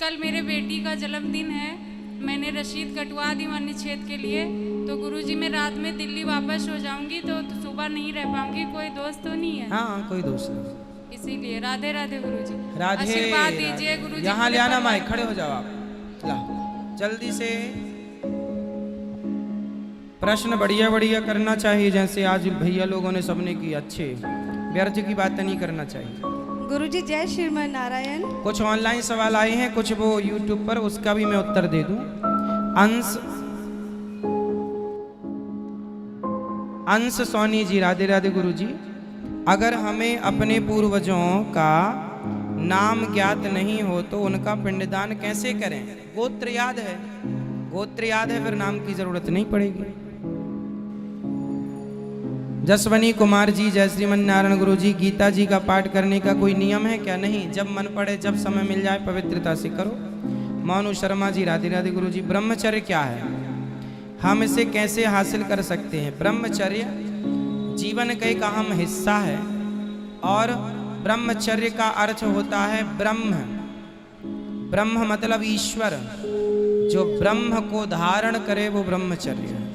कल मेरे बेटी का जन्मदिन है, मैंने रसीद कटवा दी वन निषेध के लिए, तो गुरुजी मैं रात में दिल्ली वापस हो जाऊंगी तो सुबह नहीं रह पाऊंगी। कोई दोस्त तो नहीं है? हाँ कोई दोस्त नहीं। इसीलिए राधे राधे गुरुजी, राधे आशीर्वाद दीजिए गुरुजी। यहाँ ले आना माइक, खड़े हो जाओ आप। ला जल्दी से प्रश्न बढ़िया बढ़िया करना चाहिए, जैसे आज भैया लोगों ने सबने की, अच्छे व्यर्थ की बातें नहीं करना चाहिए। गुरुजी जय श्रीमन नारायण। कुछ ऑनलाइन सवाल आए हैं, कुछ वो यूट्यूब पर, उसका भी मैं उत्तर दे दूं। अंश सोनी जी, राधे राधे गुरुजी। अगर हमें अपने पूर्वजों का नाम ज्ञात नहीं हो तो उनका पिंडदान कैसे करें? गोत्र याद है, गोत्र याद है, फिर नाम की जरूरत नहीं पड़ेगी। जसवनी कुमार जी, जय श्रीमन नारायण गुरु जी। गीता जी का पाठ करने का कोई नियम है क्या? नहीं, जब मन पड़े, जब समय मिल जाए, पवित्रता से करो। मोनू शर्मा जी, राधे राधे गुरु जी। ब्रह्मचर्य क्या है, हम इसे कैसे हासिल कर सकते हैं? ब्रह्मचर्य जीवन का एक अहम हिस्सा है और ब्रह्मचर्य का अर्थ होता है ब्रह्म। ब्रह्म मतलब ईश्वर, जो ब्रह्म को धारण करे वो ब्रह्मचर्य है।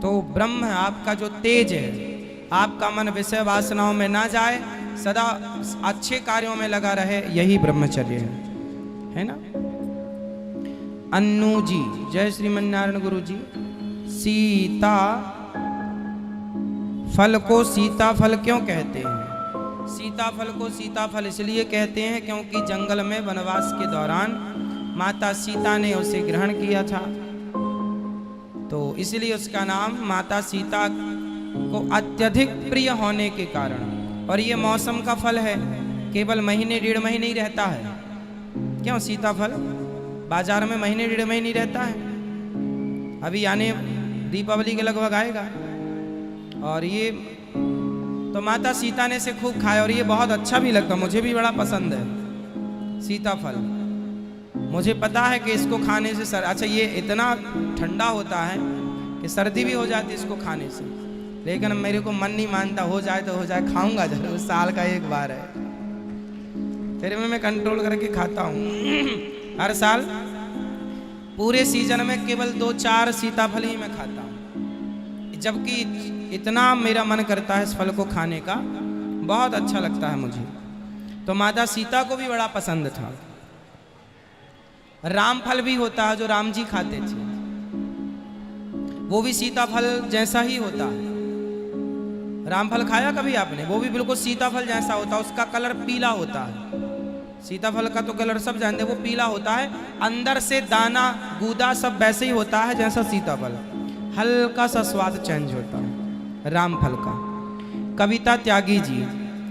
तो ब्रह्म आपका जो तेज है, आपका मन विषय वासनाओं में ना जाए, सदा अच्छे कार्यों में लगा रहे, यही ब्रह्मचर्य है ना? अन्नू जी, जय श्रीमन नारायण गुरु जी। सीता फल को सीताफल क्यों कहते हैं? सीताफल को सीताफल इसलिए कहते हैं क्योंकि जंगल में वनवास के दौरान माता सीता ने उसे ग्रहण किया था, तो इसलिए उसका नाम माता सीता को अत्यधिक प्रिय होने के कारण। और ये मौसम का फल है, केवल महीने डेढ़ महीने ही रहता है। क्यों? सीताफल बाजार में महीने डेढ़ महीने ही रहता है, अभी आने दीपावली के लगभग आएगा। और ये तो माता सीता ने से खूब खाया और ये बहुत अच्छा भी लगता, मुझे भी बड़ा पसंद है सीताफल। मुझे पता है कि इसको खाने से अच्छा ये इतना ठंडा होता है कि सर्दी भी हो जाती है इसको खाने से, लेकिन मेरे को मन नहीं मानता, हो जाए तो हो जाए, खाऊंगा जरूर, साल का एक बार है, फिर मैं कंट्रोल करके खाता हूँ। हर साल पूरे सीजन में केवल 2-4 सीताफल ही मैं खाता हूँ, जबकि इतना मेरा मन करता है इस फल को खाने का, बहुत अच्छा लगता है मुझे। तो माता सीता को भी बड़ा पसंद था। राम फल भी होता है जो राम जी खाते थे, वो भी सीताफल जैसा ही होता है। रामफल खाया कभी आपने? वो भी बिल्कुल सीताफल जैसा होता है, उसका कलर पीला होता है। सीताफल का तो कलर सब जानते हैं, वो पीला होता है, अंदर से दाना गूदा सब वैसे ही होता है जैसा सीताफल, हल्का सा स्वाद चेंज होता है रामफल का। कविता त्यागी जी।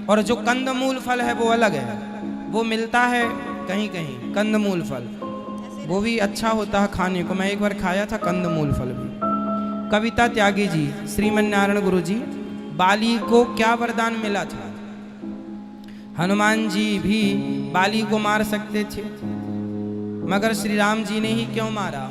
और जो कंदमूल फल है वो अलग है, वो मिलता है कहीं कहीं, कंदमूल फल वो भी अच्छा होता है खाने को, मैं एक बार खाया था कंदमूल फल भी। कविता त्यागी जी, श्रीमन नारायण गुरु जी। बाली को क्या वरदान मिला था? हनुमान जी भी बाली को मार सकते थे, मगर श्री राम जी ने ही क्यों मारा?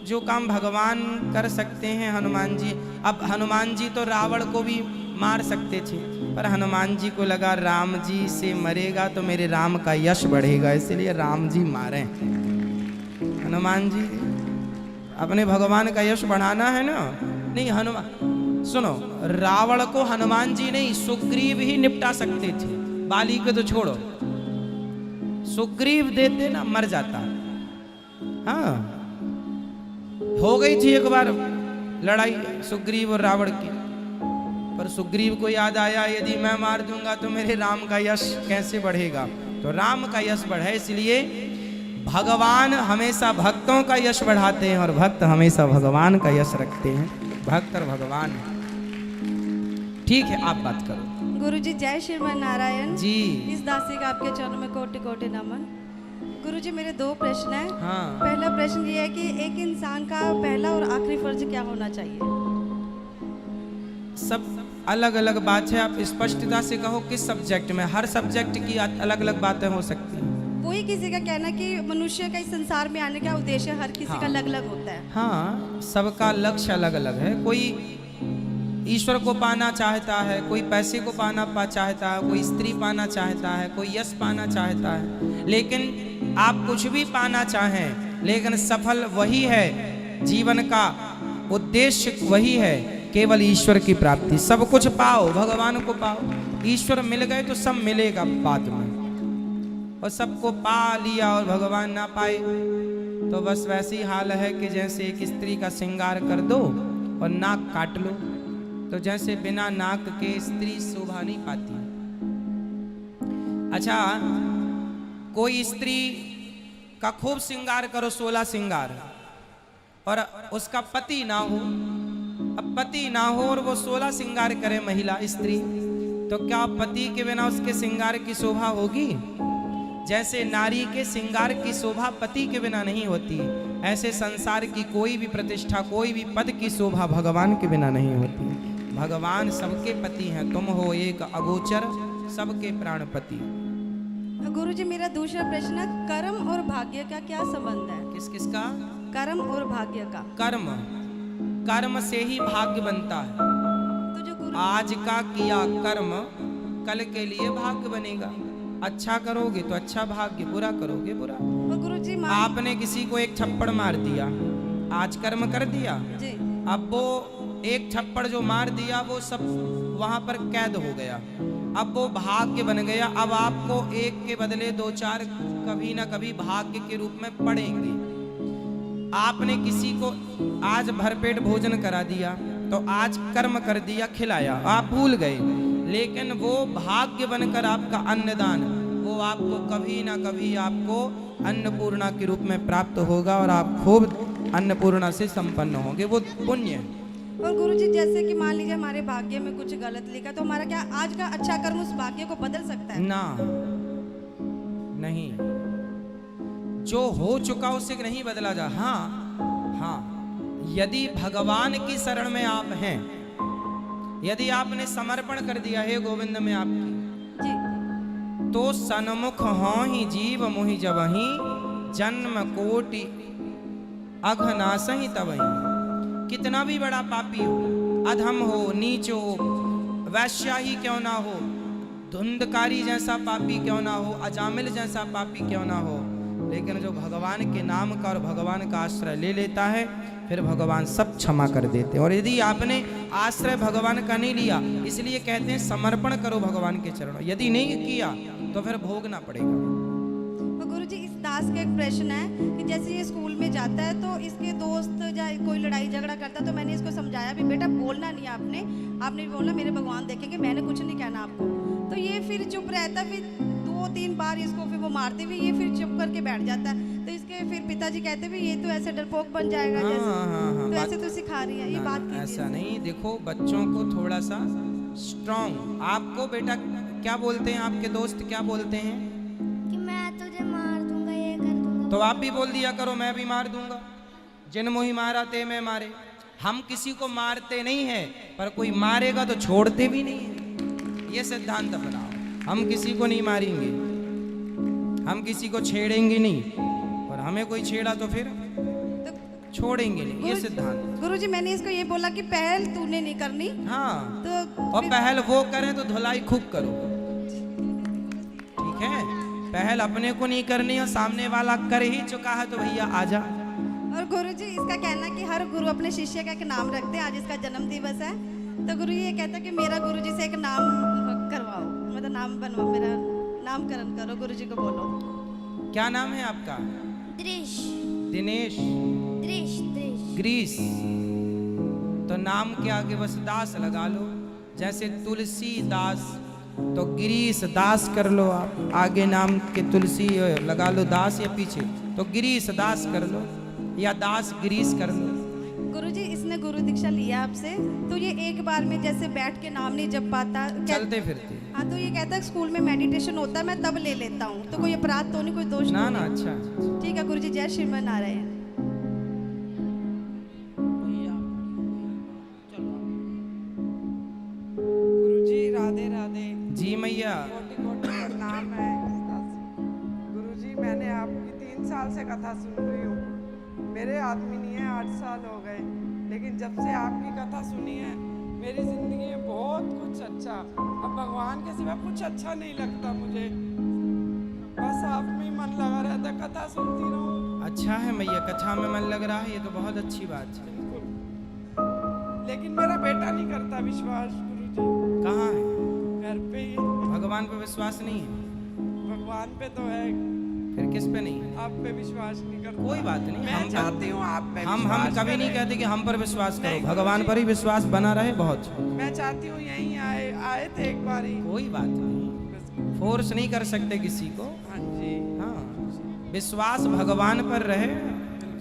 जो काम भगवान कर सकते हैं हनुमान जी, अब हनुमान जी तो रावण को भी मार सकते थे, पर हनुमान जी को लगा राम जी से मरेगा तो मेरे राम का यश बढ़ेगा, इसलिए राम जी मारे। हनुमान जी अपने भगवान का यश बढ़ाना है ना? नहीं, हनुमान सुनो, रावण को हनुमान जी नहीं सुग्रीव ही निपटा सकते थे, बाली को तो छोड़ो, सुग्रीव देते ना मर जाता। हाँ, हो गई थी एक बार लड़ाई सुग्रीव और रावण की, पर सुग्रीव को याद आया यदि मैं मार दूंगा तो मेरे राम का यश कैसे बढ़ेगा, तो राम का यश बढ़े, इसलिए भगवान हमेशा भक्तों का यश बढ़ाते हैं और भक्त हमेशा भगवान का यश रखते हैं। भक्त और भगवान, ठीक है आप बात करो। गुरुजी जय श्रीमन नारायण जी। इस दासी का आपके चरणों में कोटि कोटि नमन। गुरुजी मेरे 2 प्रश्न हैं। हाँ। पहला प्रश्न ये है कि एक इंसान का पहला और आखिरी फर्ज क्या होना चाहिए? सब अलग अलग बात है, आप स्पष्टता से कहो किस सब्जेक्ट में। हर सब्जेक्ट की अलग अलग बातें हो सकती हैं। कोई किसी का कहना कि मनुष्य का इस संसार में आने का उद्देश्य हर किसी का अलग अलग होता है। हाँ, सबका लक्ष्य अलग अलग है। कोई ईश्वर को पाना चाहता है, कोई पैसे को चाहता है, कोई स्त्री पाना चाहता है, कोई यश पाना चाहता है, लेकिन आप कुछ भी पाना चाहें, लेकिन सफल वही है, जीवन का उद्देश्य वही है, केवल ईश्वर की प्राप्ति। सब कुछ पाओ, भगवान को पाओ, ईश्वर मिल गए तो सब मिलेगा बाद में। और सबको पा लिया और भगवान ना पाए तो बस वैसी हाल है कि जैसे एक स्त्री का श्रृंगार कर दो और नाक काट लो, तो जैसे बिना नाक के स्त्री शोभा नहीं पाती। अच्छा, कोई स्त्री का खूब श्रृंगार करो, 16 श्रृंगार, और उसका पति ना हो, अब पति ना हो और वो 16 श्रृंगार करे महिला स्त्री, तो क्या पति के बिना उसके श्रृंगार की शोभा होगी? जैसे नारी के श्रृंगार की शोभा पति के बिना नहीं होती, ऐसे संसार की कोई भी प्रतिष्ठा, कोई भी पद की शोभा भगवान के बिना नहीं होती। भगवान सबके पति हैं, तुम हो एक अगोचर सबके प्राणपति। गुरुजी मेरा दूसरा प्रश्न है, कर्म और भाग्य का क्या संबंध है? किस किस का? कर्म और भाग्य का। कर्म, कर्म से ही भाग्य बनता है। तो जो गुरु आज का किया कर्म कल के लिए भाग्य बनेगा। अच्छा करोगे तो अच्छा भाग्य, बुरा करोगे बुरा। और गुरुजी आपने किसी को एक थप्पड़ मार दिया, आज कर्म कर दिया, जी अब वो एक थप्पड़ जो मार दिया वो सब वहां पर कैद हो गया, अब वो भाग्य बन गया। अब आपको एक के बदले 2-4 कभी ना कभी भाग्य के रूप में पड़ेंगे। आपने किसी को आज भरपेट भोजन करा दिया तो आज कर्म कर दिया, खिलाया, आप भूल गए, लेकिन वो भाग्य बनकर आपका अन्नदान, वो आपको कभी ना कभी आपको अन्नपूर्णा के रूप में प्राप्त होगा और आप खूब अन्नपूर्णा से संपन्न होंगे, वो पुण्य है। और गुरुजी जैसे कि मान लीजिए हमारे भाग्य में कुछ गलत लिखा, तो हमारा क्या आज का अच्छा कर्म उस भाग्य को बदल सकता है? ना, नहीं, जो हो चुका उसे नहीं बदला जा। हाँ हाँ, यदि भगवान की शरण में आप हैं, यदि आपने समर्पण कर दिया है गोविंद में आपकी, जी तो सन्मुख हों ही जीव मुहि जबहि, जन्म कोटि अघनासहि तबहि। कितना भी बड़ा पापी हो, अधम हो, नीच हो, वैश्या ही क्यों ना हो, धुंधकारी जैसा पापी क्यों ना हो, अजामिल जैसा पापी क्यों ना हो, लेकिन जो भगवान के नाम का और भगवान का आश्रय ले लेता है, फिर भगवान सब क्षमा कर देते हैं। और यदि आपने आश्रय भगवान का नहीं लिया, इसलिए कहते हैं समर्पण करो भगवान के चरणों, यदि नहीं किया तो फिर भोगना पड़ेगा। और गुरुजी इस दास का एक प्रश्न है कि जैसे ये स्कूल में जाता है तो इसके दोस्त या कोई लड़ाई झगड़ा करता है, तो मैंने इसको समझाया भी बेटा बोलना नहीं, आपने भी बोलना मेरे भगवान देखेंगे, मैंने कुछ नहीं कहना आपको। तो ये फिर चुप रहता, फिर 2-3 बार इसको फिर वो मारते हुए ये फिर चुप करके बैठ जाता है। तो इसके फिर पिताजी कहते भी ये तो ऐसे डरपोक बन जाएगा, हाँ, जैसे हाँ, तो ऐसे तो सिखा रही है ये बात कीजिए। ऐसा नहीं, देखो बच्चों को थोड़ा सा स्ट्रॉन्ग, आपको बेटा क्या बोलते हैं, आपके दोस्त क्या बोलते हैं कि मैं तुझे मार दूंगा, ये कर दूंगा। तो आप भी बोल दिया करो मैं भी मार दूंगा, जिन मोहि मारा ते मैं मारे। हम किसी को मारते नहीं है, पर कोई मारेगा तो छोड़ते भी नहीं है, ये सिद्धांत अपनाओ। हम किसी को नहीं मारेंगे, हम किसी को छेड़ेंगे नहीं, और हमें कोई छेड़ा तो फिर छोड़ेंगे नहीं, ये सिद्धांत। गुरुजी मैंने इसको ये बोला कि पहल तूने नहीं करनी, हाँ, तो और पहल वो करें तो धुलाई खूब करो, ठीक है। पहल अपने को नहीं करनी है, सामने वाला कर ही चुका है तो भैया आजा। और गुरुजी इसका कहना कि हर गुरु अपने शिष्य का एक नाम रखते हैं, आज इसका जन्म दिवस है, तो गुरु ये कहता है कि मेरा गुरुजी से एक नाम करवाओ, मतलब नाम बनवाओ, मेरा नामकरण करो, गुरुजी को बोलो। क्या नाम है आपका? दृश दिनेश, दृश दृश ग्रीस, तो नाम के आगे बस दास लगा लो, जैसे तुलसी दास, तो गिरीश दास कर लो आप, आगे नाम के तुलसी लगा लो दास, या पीछे तो गिरीश दास कर लो, या दास गिरीश कर लो। गुरुजी इसने गुरु दीक्षा लिया आपसे, तो ये एक बार में जैसे बैठ के नाम नहीं जप पाता, चलते फिरते, हाँ, तो ये कहता है स्कूल में मेडिटेशन होता है मैं तब ले लेता हूँ, तो कोई अपराध तो नहीं, कोई दोष ना तो ना, नहीं? अच्छा ठीक है गुरुजी, जय श्रीमन नारायण। गुरुजी राधे राधे। जी मैया। कोटि कोटि प्रणाम है। गुरुजी मैंने आपकी 3 साल से कथा सुन रही हूँ, मेरे आदमी नहीं है, 8 साल हो गए, लेकिन जब से आपकी कथा सुनी है मेरी जिंदगी में बहुत कुछ अच्छा, अब भगवान के सिवा कुछ अच्छा नहीं लगता मुझे। बस आप में ही मन लगा रहता, कथा सुनती रहूं। अच्छा है मैया, कथा में मन लग रहा है, ये तो बहुत अच्छी बात है। लेकिन मेरा बेटा नहीं करता विश्वास गुरुजी। कहाँ है? घर पे ही। भगवान पे विश्वास नहीं है? भगवान पे तो है, फिर किस पे नहीं है? आप पे विश्वास नहीं करता। कोई बात नहीं, मैं चाहती हूँ आप पे हम विश्वास कभी नहीं करें। कहते कि हम पर विश्वास करो, नहीं, भगवान पर ही विश्वास बना रहे बहुत। मैं चाहती हूँ यहीं आए थे एक बार ही। कोई बात नहीं, फोर्स नहीं कर सकते किसी को। हाँ जी। हाँ, विश्वास भगवान पर रहे,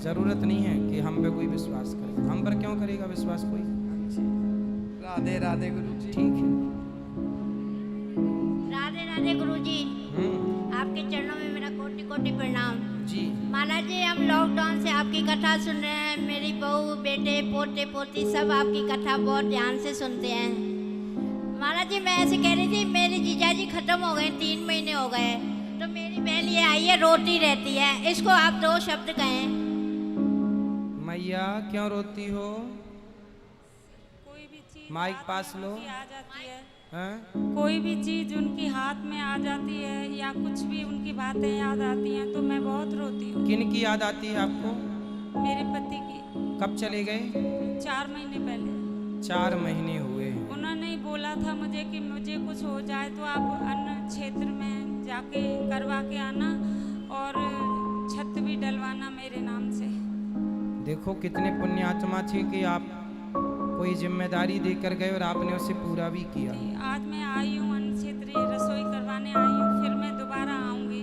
जरूरत नहीं है कि हम पे कोई विश्वास करे। हम पर क्यों करेगा विश्वास कोई? हाँ जी। राधे राधे गुरुजी। ठीक है। राधे राधे गुरुजी, आपके चरणों में मेरा कोटि कोटि प्रणाम। जी महाराज जी, हम लॉकडाउन से आपकी कथा सुन रहे हैं। मेरी बहू, बेटे, पोते पोती सब आपकी कथा बहुत ध्यान से सुनते हैं। महाराज जी, मैं ऐसे कह रही थी, मेरे जीजाजी खत्म हो गए, 3 महीने हो गए, तो मेरी बहन ये आई है, रोती रहती है। इसको आप 2 शब्द कहें। मैया क्यों रोती हो? कोई भी चीज माइक हाथ पास में लो। उनकी आ जाती है, हैं? कोई भी चीज उनकी हाथ में आ जाती है या कुछ भी उनकी बातें याद आती हैं तो मैं बहुत रोती हूँ। किन की याद आती है आपको? मेरे पति की। कब चले गए? 4 महीने पहले 4 महीने हुए। उन्होंने ही बोला था मुझे कि मुझे कुछ हो जाए तो आप अन्य क्षेत्र में जाके करवा के आना और छत भी डलवाना मेरे नाम से। देखो कितने पुण्यात्मा थे कि आप कोई जिम्मेदारी देकर गए और आपने उसे पूरा भी किया। आज मैं आई हूँ अन्य क्षेत्रीय रसोई करवाने आई हूँ, फिर मैं दोबारा आऊँगी।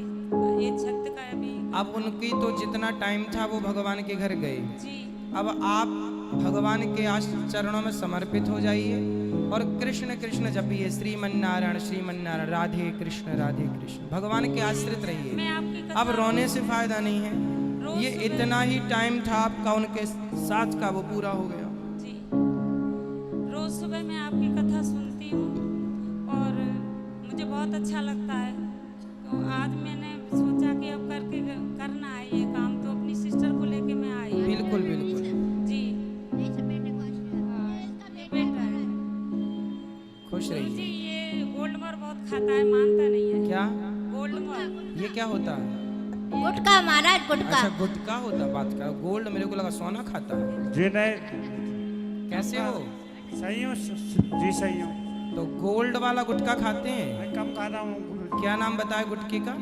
ये छत का भी अब उनकी तो जितना टाइम था वो भगवान के घर गए। जी। अब आप भगवान के चरणों में समर्पित हो जाइए और कृष्ण कृष्ण जपिए, श्रीमन्नारायण श्रीमन्नारायण, राधे कृष्ण भगवान के आश्रित रहिए। मैं आपकी अब रोने से फायदा नहीं है, रोज ये सुबह- इतना ही टाइम था आपका उनके साथ का, वो पूरा हो गया। जी, रोज सुबह मैं आपकी कथा सुनती हूँ और मुझे बहुत अच्छा लगता है। तो आज मैंने सोचा कि अब करना है ये काम, तो अपनी सिस्टर को लेके मैं आई हूँ। बिल्कुल बिल्कुल, जी। खुश जी, रहिए। ये गोल्ड मोर बहुत खाता है, मानता नहीं है। क्या गोल्ड मोर ये क्या होता है? गुटका महाराज, गुटका। अच्छा गुटखा होता, बात करो। गोल्ड मेरे को लगा सोना खाता है। जी नहीं, कैसे हो? सही हूँ जी, सही हूँ। तो गोल्ड वाला गुटखा खाते हैं? मैं कम खाता हूँ गुरु क्या नाम बताए गुटके का?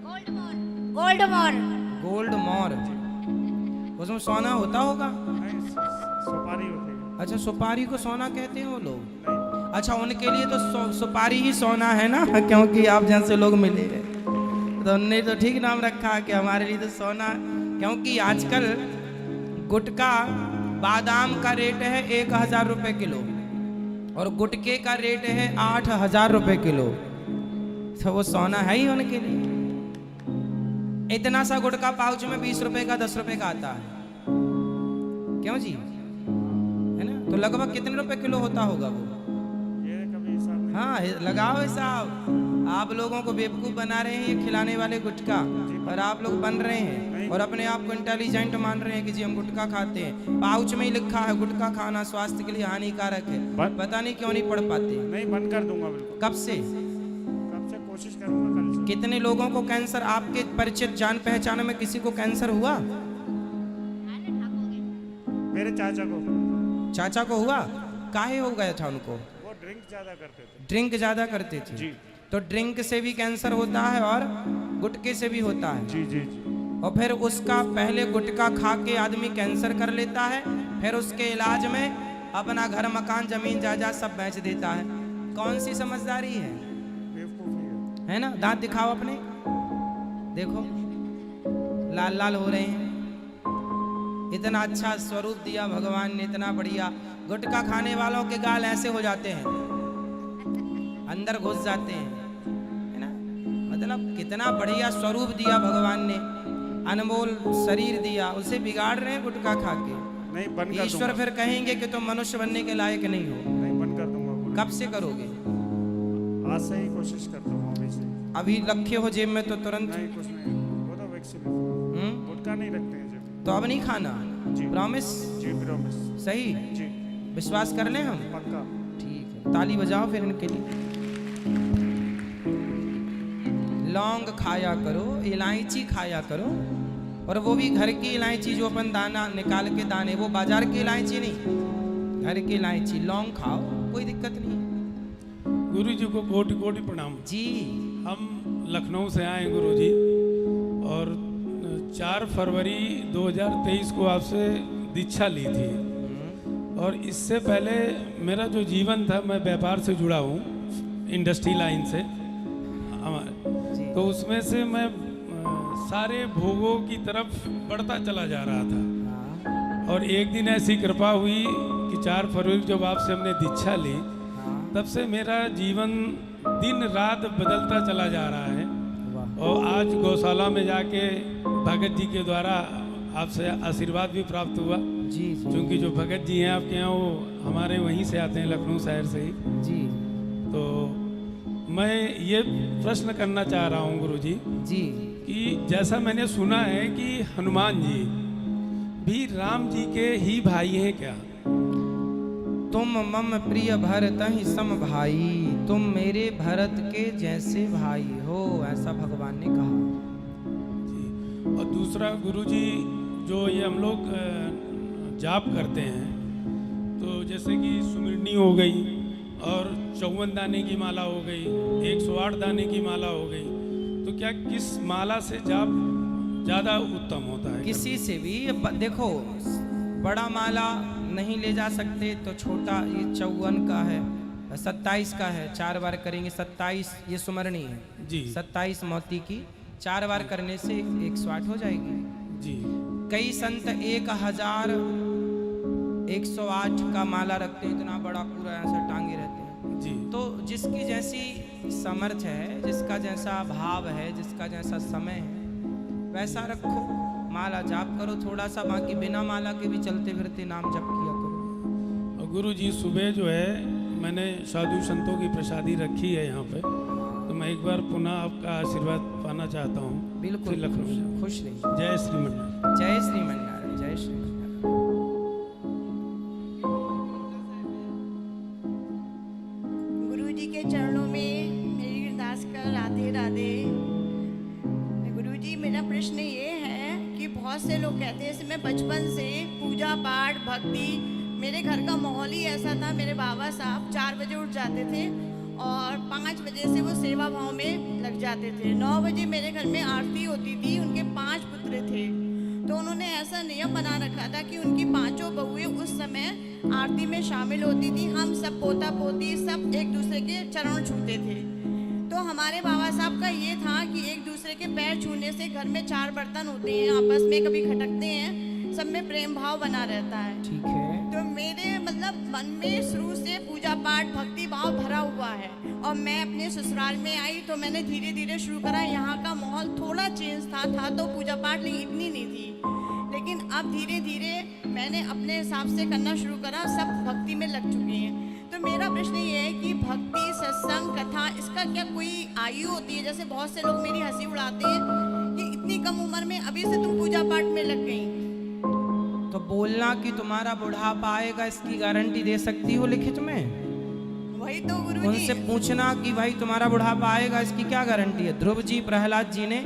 गोल्ड मोर। गोल्ड मोर। गोल्ड मोर। उसमें सोना होता होगा? नहीं, सुपारी होती है। अच्छा, सुपारी को सोना कहते हैं वो लोग? नहीं, अच्छा, उनके लिए तो सुपारी ही सोना है ना, क्योंकि आप जैसे लोग मिले हैं तो उनने तो ठीक नाम रखा है कि हमारे लिए तो सोना। क्योंकि आजकल गुटका बादाम का रेट है 1000 रुपये किलो और गुटके का रेट है 8000 रुपये किलो। तो वो सोना है ही उनके लिए। इतना सा गुटका पाउच में 20 रुपए का 10 रुपए का आता है, क्यों जी? है ना? तो लगभग कितने रुपए किलो होता होगा वो? ये कभी हिसाब नहीं। हाँ, लगाओ हिसाब। आप लोगों को बेवकूफ बना रहे हैं ये खिलाने वाले गुटखा, और आप लोग बन रहे हैं और अपने आप को इंटेलिजेंट मान रहे हैं कि जी हम गुटखा खाते हैं। पाउच में ही लिखा है गुटखा खाना स्वास्थ्य के लिए हानिकारक है। पता नहीं क्यों नहीं पढ़ पाते। नहीं, बंद कर दूंगा बिल्कुल। कब से? कब से कोशिश करूंगा, कल से। कितने लोगों को कैंसर, आपके परिचित जान पहचान में किसी को कैंसर हुआ? मेरे चाचा को, चाचा को हुआ? काहे हो गया था उनको? वो ड्रिंक ज्यादा करते थे। ड्रिंक ज्यादा करते थे। जी तो ड्रिंक से भी कैंसर होता है और गुटके से भी होता है। जी जी जी। और फिर उसका पहले गुटखा खा के आदमी कैंसर कर लेता है, फिर उसके इलाज में अपना घर मकान जमीन जायदाद सब बेच देता है। कौन सी समझदारी है? बेवकूफ़ी है ना? दांत दिखाओ अपने, देखो लाल लाल हो रहे हैं। इतना अच्छा स्वरूप दिया भगवान ने, इतना बढ़िया। गुटखा खाने वालों के गाल ऐसे हो जाते हैं, अंदर घुस जाते हैं, है ना? मतलब कितना बढ़िया स्वरूप दिया भगवान ने, अनमोल शरीर दिया, उसे बिगाड़ रहे हैं गुटखा खा के। नहीं, बंद कर ईश्वर दूंगा। फिर कहेंगे कि तुम मनुष्य बनने के लायक नहीं हो। नहीं, बंद कर दूंगा गुरु। कब से करोगे? आज से ही कोशिश करता हूँ, अभी से। अभी रखे हो जेब में तो तुरंत? नहीं, कुछ नहीं, वो तो वैक्सीन है। गुटखा नहीं रखते हैं जब। तो अब नहीं खाना? जी। प्रॉमिस? जी प्रॉमिस। सही? जी विश्वास कर लें हम? पक्का। ठीक है, ताली बजाओ फिर इनके लिए। लौंग खाया करो, इलायची खाया करो, और वो भी घर की इलायची जो अपन दाना निकाल के दाने, वो बाजार की इलायची नहीं, घर की इलायची। लौंग खाओ, कोई दिक्कत नहीं है। गुरु जी को कोटि कोटि प्रणाम। जी हम लखनऊ से आए गुरु जी, और 4 फरवरी 2023 को आपसे दीक्षा ली थी। और इससे पहले मेरा जो जीवन था, मैं व्यापार से जुड़ा हूँ, इंडस्ट्री लाइन से, तो उसमें से मैं सारे भोगों की तरफ बढ़ता चला जा रहा था। और एक दिन ऐसी कृपा हुई कि 4 फरवरी जब आपसे हमने दीक्षा ली, तब से मेरा जीवन दिन रात बदलता चला जा रहा है। और आज गौशाला में जाके भगत जी के द्वारा आपसे आशीर्वाद भी प्राप्त हुआ। जी जी क्योंकि जो भगत जी हैं आपके यहाँ, वो हमारे वहीं से आते हैं, लखनऊ शहर से ही। जी तो मैं ये प्रश्न करना चाह रहा हूँ गुरु जी जी कि जैसा मैंने सुना है कि हनुमान जी भी राम जी के ही भाई हैं क्या? तुम मम प्रिय भरत ही सम भाई, तुम मेरे भरत के जैसे भाई हो, ऐसा भगवान ने कहा। जी। और दूसरा गुरुजी, जो ये हम लोग जाप करते हैं, तो जैसे कि सुमिरनी हो गई और 54 दाने की माला हो गई, 108 दाने की माला हो गई, तो क्या किस माला से जाप ज़्यादा उत्तम होता है? किसी से भी देखो, बड़ा माला नहीं ले जा सकते तो छोटा, ये 54 का है, 27 का है, 4 बार करेंगे 27, ये सुमरनी है जी 27 मोती की, 4 बार करने से 108 हो जाएगी जी। कई संत 1108 का माला रखते हैं, इतना बड़ा पूरा ऐसा टांगे रहते हैं जी। तो जिसकी जैसी समर्थ है, जिसका जैसा भाव है, जिसका जैसा समय है, वैसा रखो, माला जाप करो थोड़ा सा, बाकी बिना माला के भी चलते फिरते नाम जप किया करो। और गुरु जी, सुबह जो है मैंने साधु संतों की प्रसादी रखी है यहाँ पे, तो मैं एक बार पुनः आपका आशीर्वाद पाना चाहता हूँ। बिल्कुल फिर लखनऊ से। खुश रहिए। जय श्रीमन। जय श्रीमन्नारायण, जय श्रीमन्नारायण। गुरु जी के चरणों में मेरी अरदास कर राधे राधे। गुरु जी, मेरा प्रश्न ये है कि बहुत से लोग कहते हैं, जैसे मैं बचपन से पूजा पाठ भक्ति, मेरे घर का माहौल ही ऐसा था। मेरे बाबा साहब 4 बजे उठ जाते थे और 5 बजे से वो सेवा भाव में लग जाते थे। 9 बजे मेरे घर में आरती होती थी। उनके 5 पुत्र थे, तो उन्होंने ऐसा नियम बना रखा था कि उनकी 5 बहुएं उस समय आरती में शामिल होती थी। हम सब पोता पोती सब एक दूसरे के चरण छूते थे। तो हमारे बाबा साहब का ये था कि एक दूसरे के पैर छूने से घर में 4 बर्तन होते हैं, आपस में कभी खटकते हैं, सब में प्रेम भाव बना रहता है। ठीक है। तो मेरे मतलब मन में शुरू से पूजा पाठ भक्ति भाव भरा हुआ है। और मैं अपने ससुराल में आई तो मैंने धीरे धीरे शुरू करा। यहाँ का माहौल थोड़ा चेंज था तो पूजा पाठ इतनी नहीं थी, लेकिन अब धीरे धीरे मैंने अपने हिसाब से करना शुरू करा, सब भक्ति में लग चुके हैं। तो मेरा प्रश्न ये है कि भक्ति सत्संग कथा, इसका क्या कोई आयु होती है? जैसे बहुत से लोग मेरी हंसी उड़ाते हैं कि इतनी कम उम्र में अभी से तुम पूजा पाठ में लग गई। तो बोलना कि तुम्हारा बुढ़ापा आएगा, इसकी गारंटी दे सकती हो लिखित में? वही तो गुरु उनसे जी। पूछना कि भाई तुम्हारा बुढ़ापा आएगा, इसकी क्या गारंटी है? ध्रुव जी, प्रहलाद जी ने,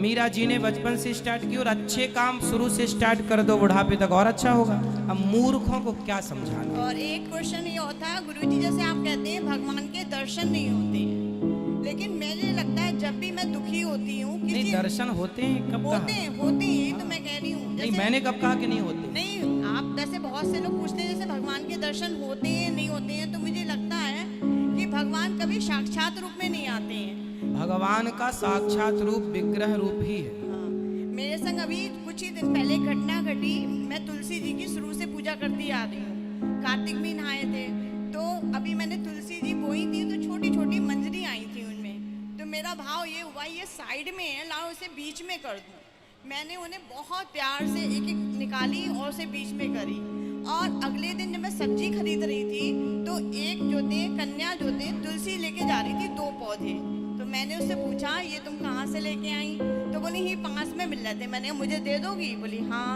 मीरा जी ने बचपन से स्टार्ट की, और अच्छे काम शुरू से स्टार्ट कर दो, बुढ़ापे तक और अच्छा होगा। अब मूर्खों को क्या समझाना। और एक क्वेश्चन ये होता है गुरु जी, जैसे आप कहते हैं भगवान के दर्शन नहीं होते हैं, लेकिन मुझे लगता है जब भी मैं दुखी होती हूँ नहीं, दर्शन होते हैं, कब होते कहा? हैं, होते हैं, यही तो मैं कह रही हूँ। नहीं, मैंने कब कहा कि नहीं होते? नहीं, आप जैसे बहुत से लोग पूछते हैं जैसे भगवान के दर्शन होते हैं नहीं होते हैं, तो मुझे लगता है कि भगवान कभी साक्षात रूप में नहीं आते हैं। भगवान का साक्षात रूप विग्रह रूप ही है। हाँ, मेरे संग अभी कुछ ही दिन पहले घटना घटी। मैं तुलसी जी की शुरू से पूजा करती आ रही हूँ। कार्तिक में नहाए थे, तो अभी मैंने तुलसी जी बोई थी, तो छोटी छोटी मंजरी आई थी उनमें। तो मेरा भाव ये हुआ, ये साइड में है, लाओ इसे बीच में कर दूँ। मैंने उन्हें बहुत प्यार से एक एक निकाली और उसे बीच में करी। और अगले दिन जब मैं सब्जी खरीद रही थी, तो एक जो थे कन्या जो थे तुलसी लेके जा रही थी 2 पौधे। तो मैंने उससे पूछा, ये तुम कहाँ से लेके आई? तो बोली, ही पास में मिल रहे थे। मैंने, मुझे दे दोगी? बोली हाँ।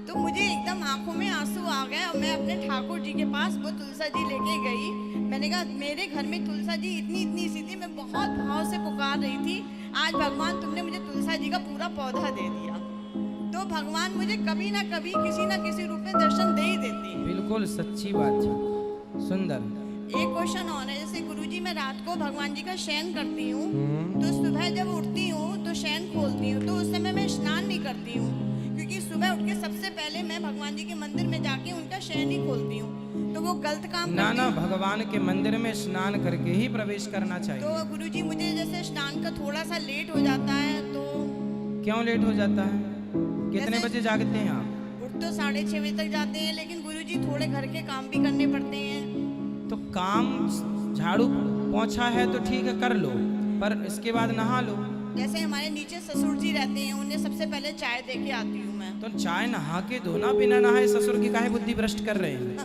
तो मुझे एकदम आंखों में आंसू आ गए और मैं अपने ठाकुर जी के पास वो तुलसा जी लेके गई। मैंने कहा मेरे घर में तुलसा जी इतनी इतनी सी थी, मैं बहुत भाव से पुकार रही थी, आज भगवान तुमने मुझे तुलसा जी का पूरा पौधा दे दिया। तो भगवान मुझे कभी ना कभी किसी ना किसी रूप में दर्शन दे ही देती। बिल्कुल सच्ची बात है, सुंदर। एक क्वेश्चन और है, जैसे गुरुजी मैं रात को भगवान जी का शयन करती हूँ, तो सुबह जब उठती हूँ तो शयन खोलती हूँ, तो उस समय मैं स्नान नहीं करती हूँ, क्योंकि सुबह उठ के सबसे पहले मैं भगवान जी के मंदिर में जाके उनका शयन ही खोलती हूँ, तो वो गलत काम ना करती ना, हूँ। भगवान के मंदिर में स्नान करके ही प्रवेश करना चाहिए। तो गुरुजी मुझे जैसे स्नान का थोड़ा सा लेट हो जाता है, तो क्यों लेट हो जाता है? कितने जैसे- बजे जागते हैं आप? उठ तो 6:30 बजे तक जाते हैं, लेकिन गुरुजी थोड़े घर के काम भी करने पड़ते हैं। तो काम झाड़ू पोंछा है तो ठीक है कर लो, पर इसके बाद नहा लो। जैसे हमारे नीचे ससुर जी रहते हैं, उन्हें सबसे पहले चाय दे के आती हूँ मैं। तो चाय नहा के दो ना, बिना नहाए ससुर की काहे बुद्धि भ्रष्ट कर रहे हैं?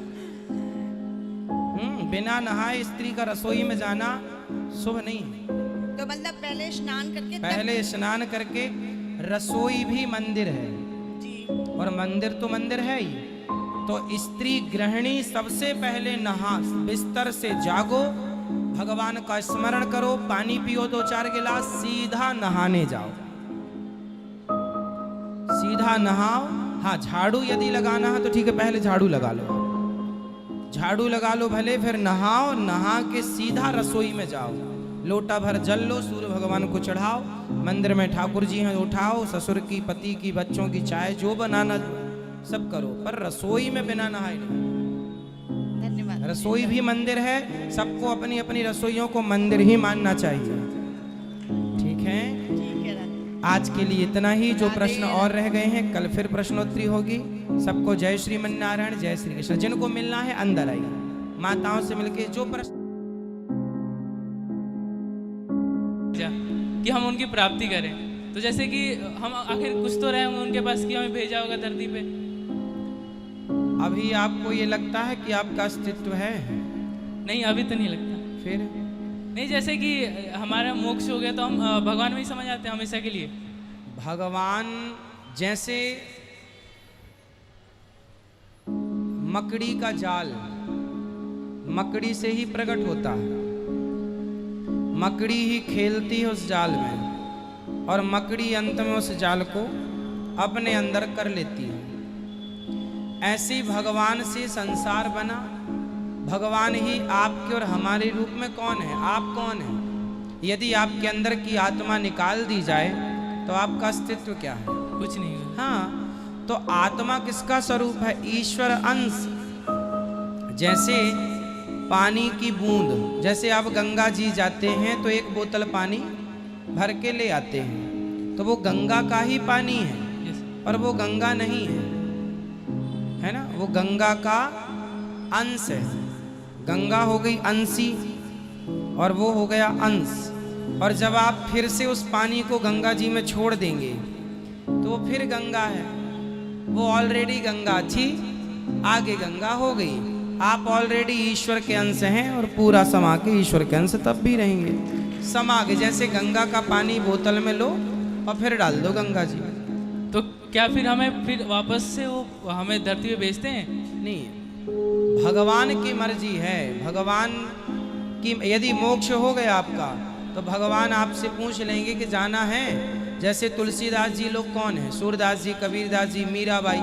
बिना नहाए स्त्री का रसोई में जाना शुभ नहीं है। तो मतलब पहले स्नान करके पहले स्नान करके, रसोई भी मंदिर है जी। और मंदिर तो मंदिर है ही। तो स्त्री गृहिणी सबसे पहले नहा, बिस्तर से जागो, भगवान का स्मरण करो, पानी पियो 2-4 गिलास, सीधा नहाने जाओ, सीधा नहाओ। हाँ, झाड़ू यदि लगाना है तो ठीक है, पहले झाड़ू लगा लो, झाड़ू लगा लो भले, फिर नहाओ, नहा के सीधा रसोई में जाओ, लोटा भर जल लो, सूर्य भगवान को चढ़ाओ, मंदिर में ठाकुर जी हैं उठाओ, ससुर की, पति की, बच्चों की चाय जो बनाना सब करो, पर रसोई में बिना नहाए नहीं। धन्यवाद। रसोई भी मंदिर है, सबको अपनी अपनी रसोइयों को मंदिर ही मानना चाहिए। ठीक है, ठीक है। आज के लिए इतना ही। जो प्रश्न और रह गए हैं कल फिर प्रश्नोत्तरी होगी। सबको जय श्रीमन नारायण, जय श्री कृष्ण। जिनको मिलना है अंदर आइए, माताओं से मिलके जो प्रश्न कि हम उनकी प्राप्ति करें। तो जैसे कि हम आखिर कुछ तो रहे होंगे उनके पास कि हमें भेजा होगा धरती पे। अभी आपको ये लगता है कि आपका अस्तित्व है? नहीं, अभी तो नहीं लगता। फिर नहीं, जैसे कि हमारा मोक्ष हो गया तो हम भगवान में ही समझ आते हैं हमेशा के लिए। भगवान जैसे मकड़ी का जाल मकड़ी से ही प्रकट होता है, मकड़ी ही खेलती है उस जाल में, और मकड़ी अंत में उस जाल को अपने अंदर कर लेती है। ऐसे भगवान से संसार बना। भगवान ही आपके और हमारे रूप में कौन है? आप कौन है? यदि आपके अंदर की आत्मा निकाल दी जाए तो आपका अस्तित्व क्या है? कुछ नहीं हुआ। हाँ, तो आत्मा किसका स्वरूप है? ईश्वर अंश। जैसे पानी की बूंद, जैसे आप गंगा जी जाते हैं तो एक बोतल पानी भर के ले आते हैं, तो वो गंगा का ही पानी है, पर वो गंगा नहीं है ना? वो गंगा का अंश है। गंगा हो गई अंशी और वो हो गया अंश। और जब आप फिर से उस पानी को गंगा जी में छोड़ देंगे तो वो फिर गंगा है। वो ऑलरेडी गंगा थी, आगे गंगा हो गई। आप ऑलरेडी ईश्वर के अंश हैं और पूरा समा के ईश्वर के अंश तब भी रहेंगे। समा के जैसे गंगा का पानी बोतल में लो और फिर डाल दो गंगा जी। तो क्या फिर हमें फिर वापस से वो हमें धरती पे भेजते हैं? नहीं, भगवान की मर्जी है। भगवान की यदि मोक्ष हो गया आपका तो भगवान आपसे पूछ लेंगे कि जाना है। जैसे तुलसीदास जी लोग कौन है? सूरदास जी, कबीरदास जी, मीराबाई,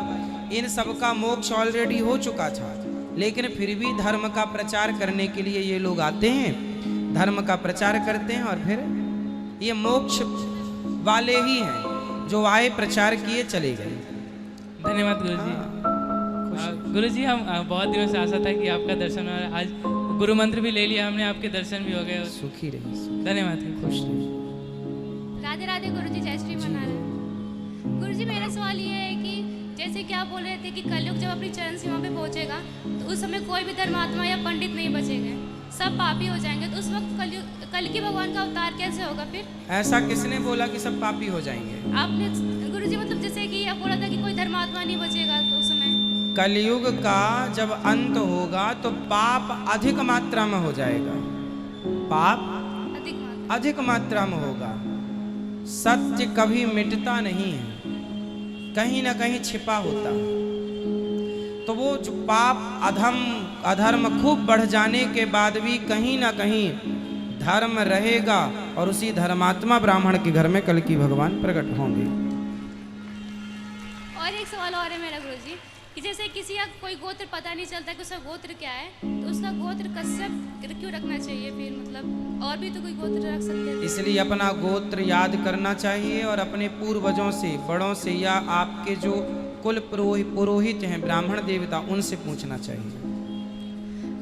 इन सब का मोक्ष ऑलरेडी हो चुका था, लेकिन फिर भी धर्म का प्रचार करने के लिए ये लोग आते हैं, धर्म का प्रचार करते हैं, और फिर ये मोक्ष वाले ही हैं जो आए, प्रचार किए, चले गए। धन्यवाद गुरुजी। गुरुजी, हम बहुत दिनों से आशा था कि आपका दर्शन हो। आज गुरु मंत्र भी ले लिया हमने, आपके दर्शन भी हो गए। सुखी रही, धन्यवाद। खुश रही। राधे राधे गुरुजी, जय श्री मनारायण। गुरुजी, मेरा सवाल ये है कि जैसे कि आप बोल रहे थे कि कलयुग जब अपनी चरण सीमा पे पहुंचेगा तो उस समय कोई भी धर्मात्मा या पंडित नहीं बचेंगे, सब पापी हो जाएंगे। तो उस वक्त कल की भगवान का अवतार कैसे होगा फिर? ऐसा किसने बोला कि सब पापी हो जाएंगे? आपने गुरुजी, मतलब जैसे कि आप बोला था कि कोई धर्मात्मा नहीं बचेगा तो उस समय। कलयुग का जब अंत होगा तो पाप अधिक मात्रा में हो जाएगा, पाप अधिक मात्रा में होगा। सत्य कभी मिटता नहीं है, कहीं ना कहीं छिपा होता है। तो वो जो पाप अधर्म खूब बढ़ जाने के बाद भी कहीं ना कहीं धर्म रहेगा और उसी धर्मात्मा ब्राह्मण के घर में कल की भगवान प्रकट होंगे। और एक सवाल और है मेरा गुरुजी कि जैसे किसी का कोई गोत्र पता नहीं चलता कि उसका गोत्र क्या है, तो उसका गोत्र कश्यप क्यों रखना चाहिए फिर? मतलब और भी तो कोई गोत्र रख सकते हैं। इसलिए अपना गोत्र याद करना चाहिए और अपने पूर्वजों से, बड़ों से या आपके जो कुल पुरोहित हैं, ब्राह्मण देवता, उनसे पूछना चाहिए।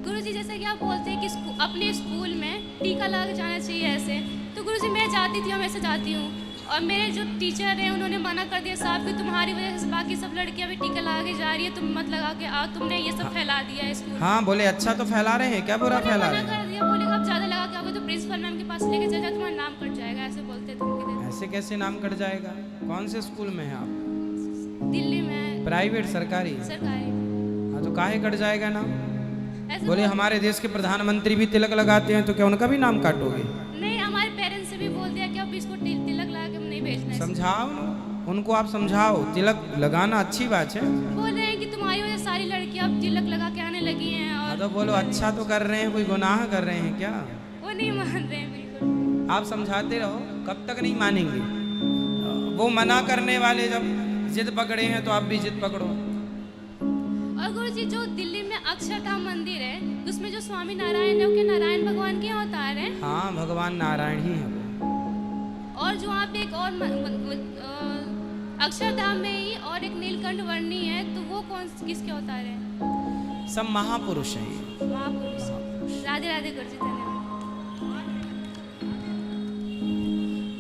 गुरुजी जैसे कि आप बोलते हैं कि अपने स्कूल में टीका लगा के जाना चाहिए ऐसे, तो गुरुजी मैं जाती थी, हमेशा जाती हूँ, और मेरे जो टीचर हैं उन्होंने मना कर दिया साहब कि तुम्हारी वजह से बाकी सब लड़कियां भी टीका लगा के जा रही है, तुम मत लगा के आओ, तुमने ये सब फैला दिया है स्कूल। हाँ बोले अच्छा तो फैला रहे हैं, क्या बुरा फैला रहे मना हैं? कर दिया, बोले अब ज़्यादा लगा के आओगे तो प्रिंसिपल मैम के पास लेके चल जाओ, तुम्हारा नाम कट जाएगा, ऐसे बोलते थे। ऐसे कैसे नाम कट जाएगा? कौन से स्कूल में हैं आप? दिल्ली में। प्राइवेट, सरकारी? सरकारी। हाँ तो काहे कट जाएगा नाम? ऐसे बोले हमारे देश के प्रधानमंत्री भी तिलक लगाते हैं, तो क्या उनका भी नाम काटोगे? नहीं, हमारे पेरेंट्स से भी बोल दिया कि अब इसको तिलक लगा के हम नहीं भेजना है। समझाओ उनको, आप समझाओ, तिलक लगाना अच्छी बात है। बोल रहे हैं कि तुम्हारी वजह सारी लड़कियां अब तिलक लगा के आने लगी हैं। और तो बोलो अच्छा तो कर रहे हैं, कोई गुनाह कर रहे हैं क्या? वो नहीं मान रहे हैं बिल्कुल। आप समझाते रहो, कब तक नहीं मानेंगे? वो मना करने वाले जब जिद पकड़े हैं तो आप भी जिद पकड़ो। और गुरुजी जो दिल्ली में अक्षरधाम मंदिर है, उसमें जो स्वामी नारायण है, वो क्या नारायण भगवान के अवतार हैं? हाँ, भगवान नारायण ही है वो। और जो वहाँ पे एक और अक्षरधाम में ही और एक नीलकंठ वर्णी है, तो वो किसके अवतार है? सब महापुरुष हैं। महापुरुष। राधे राधे गुरुजी, धन्यवाद।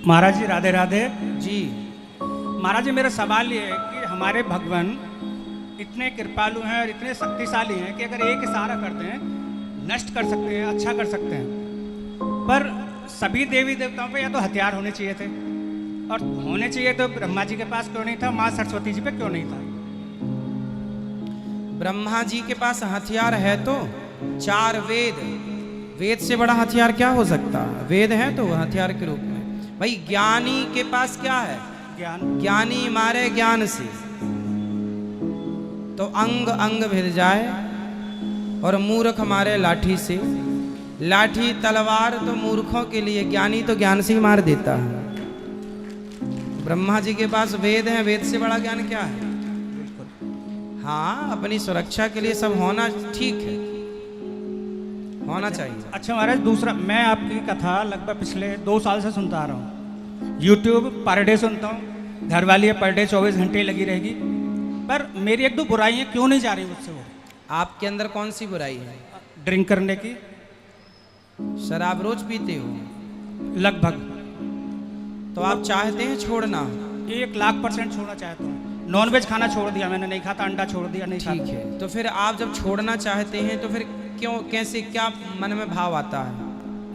महाराज जी राधे राधे जी। महाराज जी मेरा सवाल ये है कि हमारे भगवान इतने कृपालु हैं और इतने शक्तिशाली हैं कि अगर एक इशारा करते हैं नष्ट कर सकते हैं, अच्छा कर सकते हैं, पर सभी देवी देवताओं पे या तो हथियार होने चाहिए थे, और होने चाहिए तो ब्रह्मा जी के पास क्यों नहीं था, माँ सरस्वती जी पे क्यों नहीं था? ब्रह्मा जी के पास हथियार है तो 4 वेद, वेद से बड़ा हथियार क्या हो सकता है? वेद है तो हथियार के रूप में। भाई ज्ञानी के पास क्या है? ज्ञानी मारे ज्ञान से तो अंग अंग भिड़ जाए, और मूर्ख मारे लाठी से। लाठी तलवार तो मूर्खों के लिए, ज्ञानी तो ज्ञान से ही मार देता है। ब्रह्मा जी के पास वेद है, वेद से बड़ा ज्ञान क्या है? हाँ, अपनी सुरक्षा के लिए सब होना ठीक है, होना चाहिए। अच्छा महाराज, दूसरा, मैं आपकी कथा लगभग पिछले 2 साल से सुनता आ रहा हूँ। यूट्यूब पर डे सुनता हूँ, घर वाली पर डे 24 घंटे लगी रहेगी, पर मेरी 1-2 बुराइयाँ क्यों नहीं जा रही मुझसे? वो आपके अंदर कौन सी बुराई है? ड्रिंक करने की। शराब रोज पीते हो? लगभग। तो आप चाहते हैं छोड़ना? 1,00,000% छोड़ना चाहता हूँ। नॉनवेज खाना छोड़ दिया मैंने, नहीं खाता, अंडा छोड़ दिया, नहीं खाता। ठीक है, तो फिर आप जब छोड़ना चाहते हैं तो फिर क्यों, कैसे, क्या मन में भाव आता है?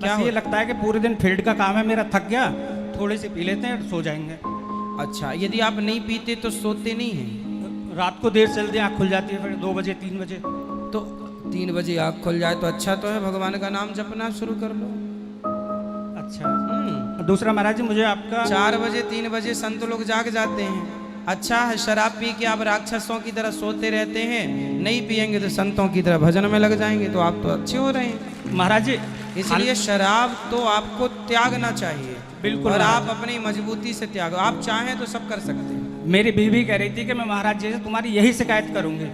क्या ये लगता है कि पूरे दिन फील्ड का काम है मेरा, थक गया, थोड़ी सी पी लेते हैं, सो जाएंगे। अच्छा, यदि आप नहीं पीते तो सोते नहीं हैं? रात को देर से जल्दी आँख खुल जाती है, फिर 2 बजे 3 बजे। तो 3 बजे आँख खुल जाए तो अच्छा तो है, भगवान का नाम जपना शुरू कर लो। अच्छा। दूसरा महाराज जी, मुझे आपका 4 बजे 3 बजे संत लोग जाग जाते हैं। अच्छा है, शराब पी के आप राक्षसों की तरह सोते रहते हैं, नहीं पिएंगे तो संतों की तरह भजन में लग जाएंगे, तो आप तो अच्छे हो रहे हैं महाराज जी। इसलिए शराब तो आपको त्यागना चाहिए, बिल्कुल, और आप अपनी मजबूती से त्यागो। आप चाहें तो सब कर सकते हैं। मेरी बीवी कह रही थी कि मैं महाराज जी से तुम्हारी यही शिकायत करूंगी,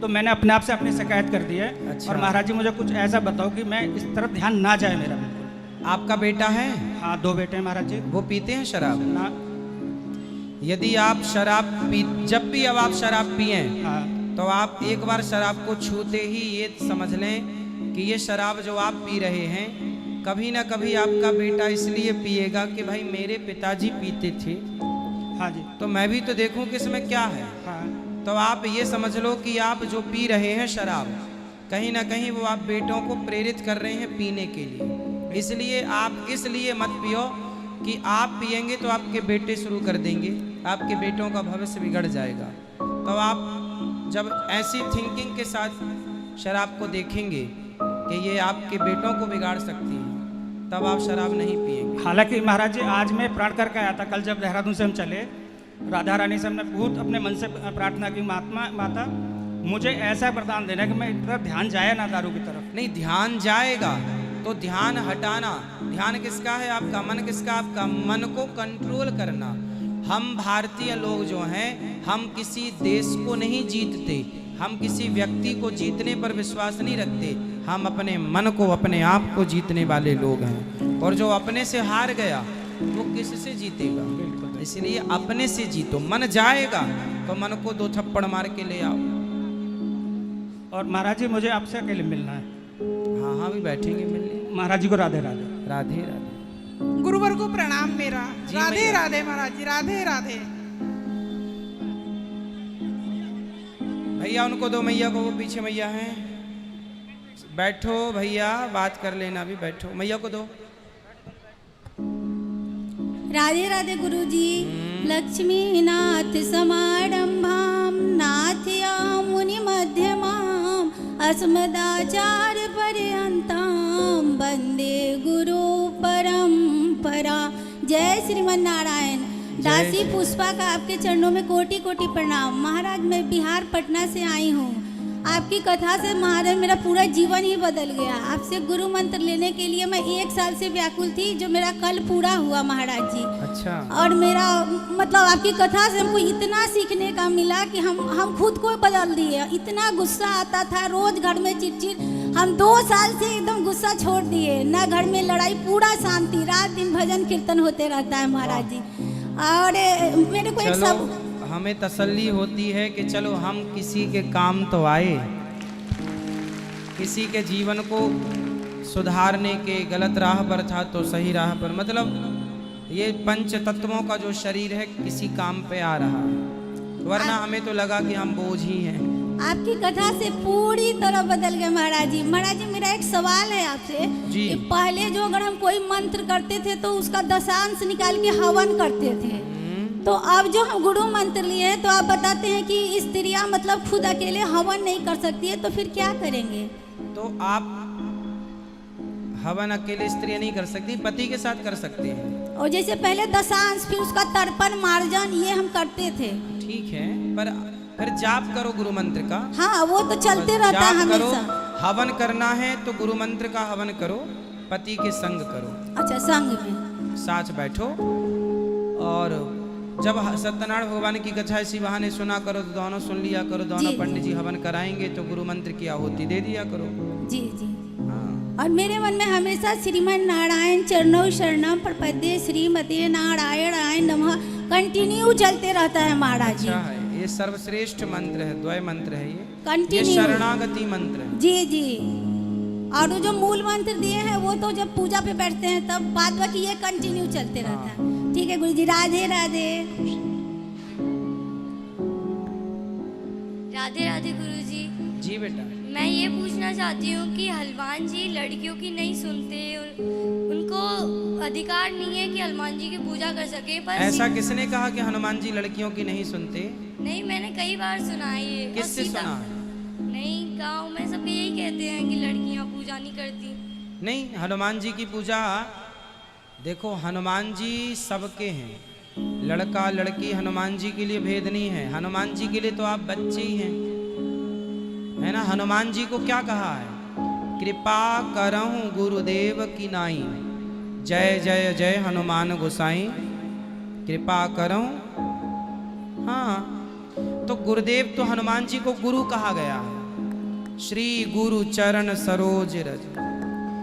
तो मैंने अपने आप से अपनी शिकायत कर दी है। अच्छा। और महाराज जी मुझे कुछ ऐसा बताओ कि मैं इस तरफ ध्यान ना जाए मेरा। बिल्कुल। आपका बेटा है? हाँ, 2 बेटे हैं महाराज जी। वो पीते हैं शराब? ना। यदि आप शराब जब भी अब आप शराब पिए, हाँ। तो आप एक बार शराब को छूते ही ये समझ लें कि ये शराब जो आप पी रहे हैं, कभी ना कभी आपका बेटा इसलिए पिएगा कि भाई मेरे पिताजी पीते थे, हाँ जी, तो मैं भी तो देखूं कि इसमें क्या है। हाँ। तो आप ये समझ लो कि आप जो पी रहे हैं शराब, कहीं ना कहीं वो आप बेटों को प्रेरित कर रहे हैं पीने के लिए। इसलिए आप इसलिए मत पियो कि आप पिएंगे तो आपके बेटे शुरू कर देंगे, आपके बेटों का भविष्य बिगड़ जाएगा। तो आप जब ऐसी थिंकिंग के साथ शराब को देखेंगे कि ये आपके बेटों को बिगाड़ सकती है, तब आप शराब नहीं पिएंगे। हालांकि महाराज जी, आज मैं प्राण करके आया था, कल जब देहरादून से हम चले, राधा रानी से हमने बहुत अपने मन से प्रार्थना की, माता मुझे ऐसा वरदान देना कि मैं इन तरफ ध्यान जाए ना दारू की तरफ। नहीं, ध्यान जाएगा तो ध्यान हटाना। ध्यान किसका है? आपका। मन किसका? आपका। मन को कंट्रोल करना। हम भारतीय लोग जो हैं, हम किसी देश को नहीं जीतते, हम किसी व्यक्ति को जीतने पर विश्वास नहीं रखते, हम अपने मन को, अपने आप को जीतने वाले लोग हैं। और जो अपने से हार गया वो किससे जीतेगा? इसलिए अपने से जीतो। मन जाएगा तो मन को 2 थप्पड़ मार के ले आओ। और महाराज जी मुझे आपसे अकेले मिलना है। हाँ हाँ, भी बैठेंगे मिलने। महाराज जी को राधे राधे। राधे राधे। गुरुवर को प्रणाम मेरा। जी राधे मैया। राधे महाराज जी, राधे राधे। भैया उनको दो, मैया को, वो पीछे मैया हैं। बैठो भैया, बात कर लेना। भी बैठो, मैया को दो। राधे राधे गुरुजी। लक्ष्मी नाथ समारंभाम नाथया मुनि मध्यमाम अस्मदाचार्य पर्यंताम वंदे गुरु परंपरा। जय श्रीमन नारायण। दासी पुष्पा का आपके चरणों में कोटि कोटि प्रणाम। महाराज मैं बिहार पटना से आई हूँ। आपकी कथा से महाराज मेरा पूरा जीवन ही बदल गया। आपसे गुरु मंत्र लेने के लिए मैं 1 साल से व्याकुल थी, जो मेरा कल पूरा हुआ महाराज जी। अच्छा। और मेरा मतलब आपकी कथा से हमको इतना सीखने का मिला कि हम खुद को बदल दिए। इतना गुस्सा आता था रोज घर में चिड़चिड़, हम 2 साल से एकदम गुस्सा छोड़ दिए। ना घर में लड़ाई, पूरा शांति, रात दिन भजन कीर्तन होते रहता है महाराज जी। और मेरे को एक सब हमें तसल्ली होती है कि चलो हम किसी के काम तो आए, किसी के जीवन को सुधारने के। गलत राह पर था तो सही राह पर, मतलब ये 5 तत्वों का जो शरीर है किसी काम पे आ रहा है, वरना हमें तो लगा कि हम बोझ ही हैं। आपकी कथा से पूरी तरह बदल गए महाराज जी। महाराज जी मेरा एक सवाल है आपसे जी। कि पहले जो अगर हम कोई मंत्र करते थे तो उसका दशांश निकाल के हवन करते थे, तो अब जो हम गुरु मंत्र लिए हैं तो आप बताते हैं कि स्त्रियां मतलब खुद अकेले हवन नहीं कर सकती है, तो फिर क्या करेंगे? तो आप हवन अकेले स्त्रियां नहीं कर सकती, पति के साथ कर सकते हैं। और जैसे पहले दशांश, फिर उसका तर्पण मार्जन, ये हम करते थे। ठीक है, पर फिर जाप करो गुरु मंत्र का। हाँ वो तो चलते रहता है जाप करो। हमेशा। हवन करना है तो गुरु मंत्र का हवन करो, पति के संग करो। अच्छा, संग में साथ बैठो। और जब सत्यनारायण भगवान की कथा इसी बहाने सुना करो तो दोनों सुन लिया करो। दोनों जी। पंडित जी हवन कराएंगे तो गुरु मंत्र की आहुति दे दिया करो। जी जी। हाँ। और मेरे मन में हमेशा श्रीमन नारायण चरणों शरणम प्रपद्ये श्रीमते नारायणाय नमः कंटिन्यू चलते रहता है महाराज जी। अच्छा है, ये सर्वश्रेष्ठ मंत्र है, द्वय मंत्र है ये कंटिन्यू शरणागति मंत्र है। जी जी। और वो जो मूल मंत्र दिए हैं वो तो जब पूजा पे बैठते हैं तब, बाद बाकी ये कंटिन्यू चलते रहता है। ठीक है गुरु जी, राधे राधे। राधे राधे गुरुजी। जी बेटा। मैं ये पूछना चाहती हूँ कि हनुमान जी लड़कियों की नहीं सुनते, उनको अधिकार नहीं है कि हनुमान जी की पूजा कर सके। पर ऐसा किसने कहा कि हनुमान जी लड़कियों की नहीं सुनते? नहीं, मैंने कई बार सुना है ये। और किससे सीता- सुना? नहीं, गांव में सब यही कहते हैं कि लड़कियां पूजा नहीं करती। नहीं, हनुमान जी की पूजा देखो, हनुमान जी सबके हैं, लड़का लड़की हनुमान जी के लिए भेद नहीं है। हनुमान जी के लिए तो आप बच्चे ही हैं, है ना। हनुमान जी को क्या कहा है? कृपा करहूँ गुरुदेव की नाई, जय जय जय हनुमान गोसाई, कृपा करहूँ। हाँ, तो गुरुदेव तो हनुमान जी को गुरु कहा गया है। श्री गुरु चरण सरोज रज,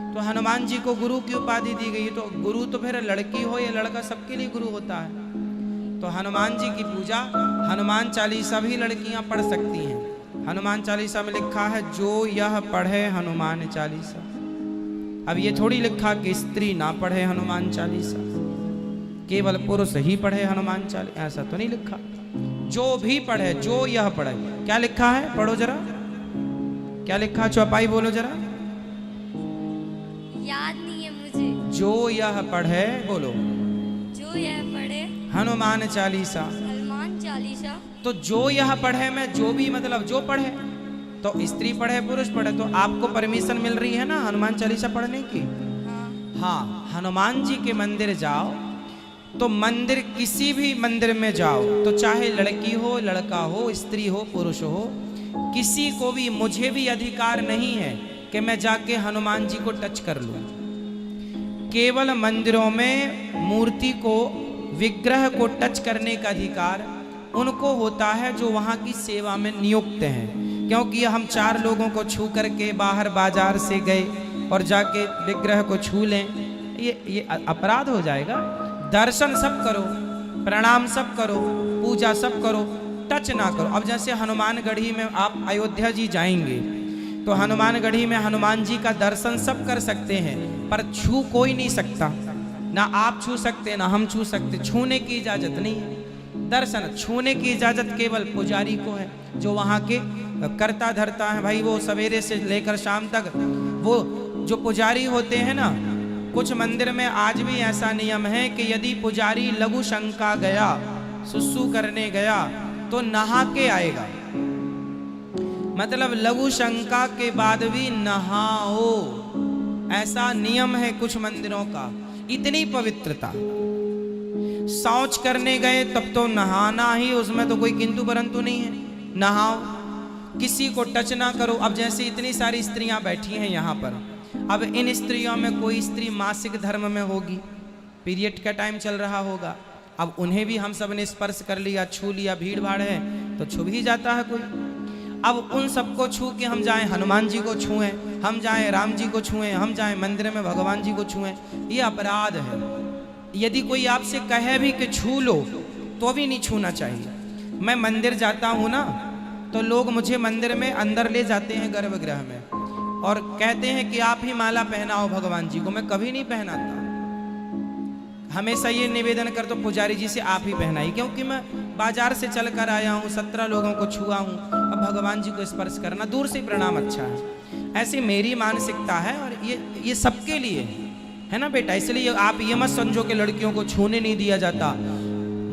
तो हनुमान जी को गुरु की उपाधि दी गई। तो गुरु तो फिर लड़की हो या लड़का सबके लिए गुरु होता है। तो हनुमान जी की पूजा, हनुमान चालीसा भी लड़कियां पढ़ सकती हैं। हनुमान चालीसा में लिखा है जो यह पढ़े हनुमान चालीसा। अब ये थोड़ी लिखा कि स्त्री ना पढ़े हनुमान चालीसा, केवल पुरुष ही पढ़े हनुमान चालीसा, ऐसा तो नहीं लिखा। जो भी पढ़े, जो यह पढ़े, क्या लिखा है? पढ़ो जरा, क्या लिखा? चौपाई बोलो जरा। याद नहीं है मुझे। जो यह पढ़े, बोलो। जो यह पढ़े हनुमान चालीसा। हनुमान चालीसा। तो जो यह पढ़े में जो भी मतलब जो पढ़े, तो स्त्री पढ़े पुरुष पढ़े, तो आपको परमिशन मिल रही है ना हनुमान चालीसा पढ़ने की। हाँ, हनुमान जी के मंदिर जाओ तो मंदिर, किसी भी मंदिर में जाओ तो चाहे लड़की हो लड़का हो, स्त्री हो पुरुष हो, किसी को भी, मुझे भी अधिकार नहीं है कि मैं जाके हनुमान जी को टच कर लूं। केवल मंदिरों में मूर्ति को, विग्रह को टच करने का अधिकार उनको होता है जो वहाँ की सेवा में नियुक्त हैं। क्योंकि हम 4 लोगों को छू करके बाहर बाजार से गए और जाके विग्रह को छू लें, ये अपराध हो जाएगा। दर्शन सब करो, प्रणाम सब करो, पूजा सब करो, टच ना करो। अब जैसे हनुमानगढ़ी में आप अयोध्या जी जाएंगे तो हनुमानगढ़ी में हनुमान जी का दर्शन सब कर सकते हैं, पर छू कोई नहीं सकता। ना आप छू सकते ना हम छू सकते, छूने की इजाजत नहीं है। दर्शन छूने की इजाजत केवल पुजारी को है, जो वहाँ के करता धरता है भाई। वो सवेरे से लेकर शाम तक वो जो पुजारी होते हैं ना, कुछ मंदिर में आज भी ऐसा नियम है कि यदि पुजारी लघु शंका गया, सुसु करने गया, तो नहा के आएगा। मतलब लघु शंका के बाद भी नहाओ, ऐसा नियम है कुछ मंदिरों का। इतनी पवित्रता। शौच करने गए तब तो नहाना ही, उसमें तो कोई किंतु परंतु नहीं है। नहाओ, किसी को टच ना करो। अब जैसे इतनी सारी स्त्रियां बैठी हैं यहाँ पर, अब इन स्त्रियों में कोई स्त्री मासिक धर्म में होगी, पीरियड का टाइम चल रहा होगा, अब उन्हें भी हम सब ने स्पर्श कर लिया, छू लिया, भीड़ भाड़ है तो छू भी जाता है कोई। अब उन सबको छू के हम जाएं हनुमान जी को छुएं, हम जाएं राम जी को छुएं, हम जाएं मंदिर में भगवान जी को छुएं, ये अपराध है। यदि कोई आपसे कहे भी कि छू लो तो भी नहीं छूना चाहिए। मैं मंदिर जाता हूँ ना, तो लोग मुझे मंदिर में अंदर ले जाते हैं गर्भगृह में और कहते हैं कि आप ही माला पहनाओ भगवान जी को। मैं कभी नहीं पहनाता, हमेशा ये निवेदन कर दो पुजारी जी से आप ही पहनाई, क्योंकि मैं बाजार से चल कर आया हूँ, 17 लोगों को छुआ हूँ, अब भगवान जी को स्पर्श करना दूर से प्रणाम अच्छा है। ऐसी मेरी मानसिकता है और ये सबके लिए है ना बेटा। इसलिए आप ये मत समझो कि लड़कियों को छूने नहीं दिया जाता।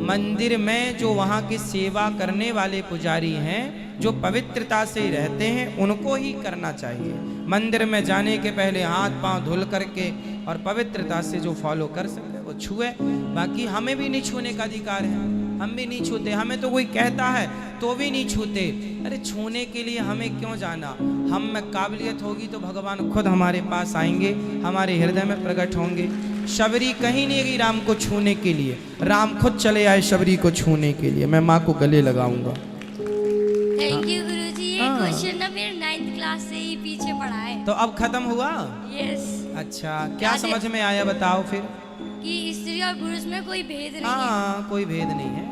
मंदिर में जो वहाँ की सेवा करने वाले पुजारी हैं, जो पवित्रता से रहते हैं, उनको ही करना चाहिए। मंदिर में जाने के पहले हाथ पांव धुल करके और पवित्रता से जो फॉलो कर सके वो छुए। बाकी हमें भी नहीं छूने का अधिकार है, हम भी नहीं छूते। हमें तो कोई कहता है तो भी नहीं छूते। अरे छूने के लिए हमें क्यों जाना? हम में काबिलियत होगी तो भगवान खुद हमारे पास आएंगे, हमारे हृदय में प्रकट होंगे। शबरी कहीं नहीं गई राम को छूने के लिए, राम खुद चले आए शबरी को छूने के लिए। मैं माँ को गले लगाऊंगा। थैंक यू गुरुजी। ये क्वेश्चन ना मेरे 9th क्लास से ही पीछे पड़ा है। तो अब खत्म हुआ? यस। अच्छा, क्या समझ में आया बताओ फिर? कि स्त्री और पुरुष में कोई भेद नहीं है। हाँ, कोई भेद नहीं है,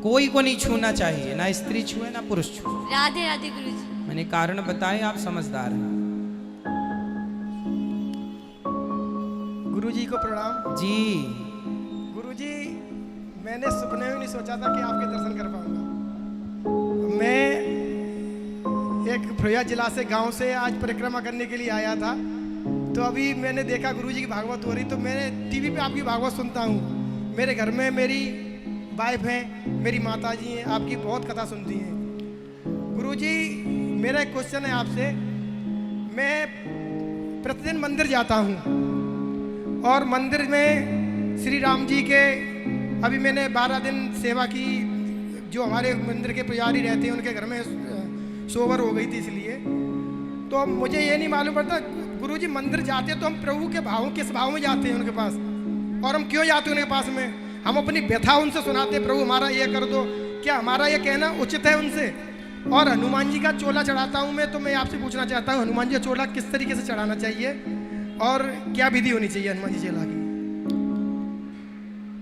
कोई को नहीं छूना चाहिए, ना स्त्री छुए ना पुरुष छुए। राधे राधे गुरुजी। मैंने कारण बताए, आप समझदार हैं। गुरुजी को प्रणाम। जी गुरुजी, मैंने सपने में नहीं सोचा था कि आपके दर्शन कर पाऊंगा। मैं एक फरिया जिला से, गांव से आज परिक्रमा करने के लिए आया था, तो अभी मैंने देखा गुरुजी की भागवत हो रही, तो मैंने टीवी पे आपकी भागवत सुनता हूँ। मेरे घर में मेरी वाइफ हैं, मेरी माताजी हैं, आपकी बहुत कथा सुनती हैं। गुरुजी, मेरा एक क्वेश्चन है आपसे। मैं प्रतिदिन मंदिर जाता हूँ और मंदिर में श्री राम जी के, अभी मैंने 12 दिन सेवा की। जो हमारे मंदिर के पुजारी रहते हैं उनके घर में सोवर हो गई थी, इसलिए तो मुझे ये नहीं मालूम पड़ता। गुरुजी, मंदिर जाते तो हम प्रभु के भाव, किस भाव में जाते हैं उनके पास, और हम क्यों जाते हैं उनके पास में? हम अपनी व्यथा उनसे सुनाते, प्रभु हमारा ये कर दो। क्या हमारा ये कहना उचित है उनसे? और हनुमान जी का चोला चढ़ाता हूँ मैं, तो मैं आपसे पूछना चाहता हूँ, हनुमान जी का चोला किस तरीके से चढ़ाना चाहिए और क्या विधि होनी चाहिए हनुमान जी चोला की?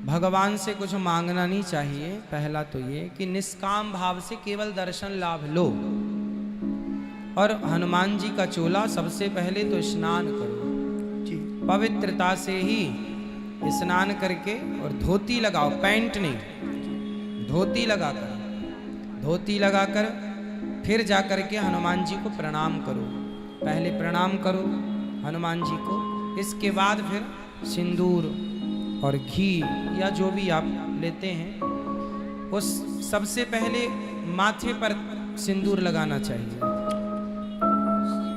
भगवान से कुछ मांगना नहीं चाहिए। पहला तो ये कि निष्काम भाव से केवल दर्शन लाभ लो। और हनुमान जी का चोला सबसे पहले तो स्नान करो जी, पवित्रता से ही स्नान करके, और धोती लगाओ, पैंट नहीं, धोती लगाकर फिर जाकर के हनुमान जी को प्रणाम करो। पहले प्रणाम करो हनुमान जी को, इसके बाद फिर सिंदूर और घी या जो भी आप लेते हैं, उस सबसे पहले माथे पर सिंदूर लगाना चाहिए,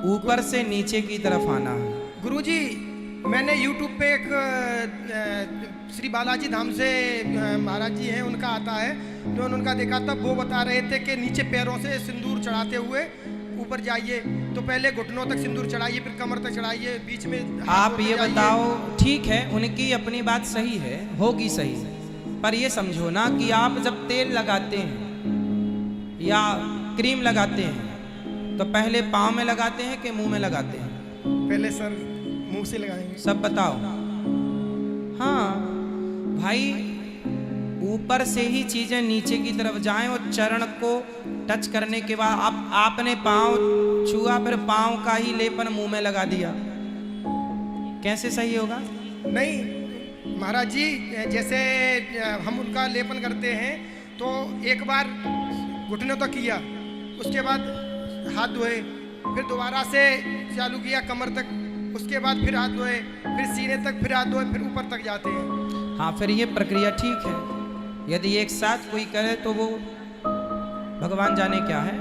ऊपर से नीचे की तरफ आना है। गुरुजी, मैंने यूट्यूब पे एक श्री बालाजी धाम से महाराज जी हैं, उनका आता है, जो उनका देखा था। वो बता रहे थे कि नीचे पैरों से सिंदूर चढ़ाते हुए ऊपर जाइए, तो पहले घुटनों तक सिंदूर चढ़ाइए, फिर कमर तक चढ़ाइए, बीच में आप ये बताओ, ठीक है उनकी अपनी बात सही है, होगी सही, पर ये समझो ना कि आप जब तेल लगाते हैं या क्रीम लगाते हैं तो पहले पाँव में लगाते हैं कि मुंह में लगाते हैं? पहले सर मुंह से लगाएंगे। सब बताओ। हाँ भाई, ऊपर से ही चीजें नीचे की तरफ जाएं और चरण को टच करने के बाद आपने पाँव छुआ, फिर पाँव का ही लेपन मुंह में लगा दिया, कैसे सही होगा? नहीं महाराज जी, जैसे हम उनका लेपन करते हैं तो एक बार घुटने तक किया, उसके बाद हाथ धोए, फिर दोबारा से चालू किया कमर तक, उसके बाद फिर हाथ धोए, फिर सीने तक, फिर हाथ धोए, फिर ऊपर तक जाते हैं। हाँ, फिर ये प्रक्रिया ठीक है। यदि एक साथ कोई करे तो वो भगवान जाने क्या है,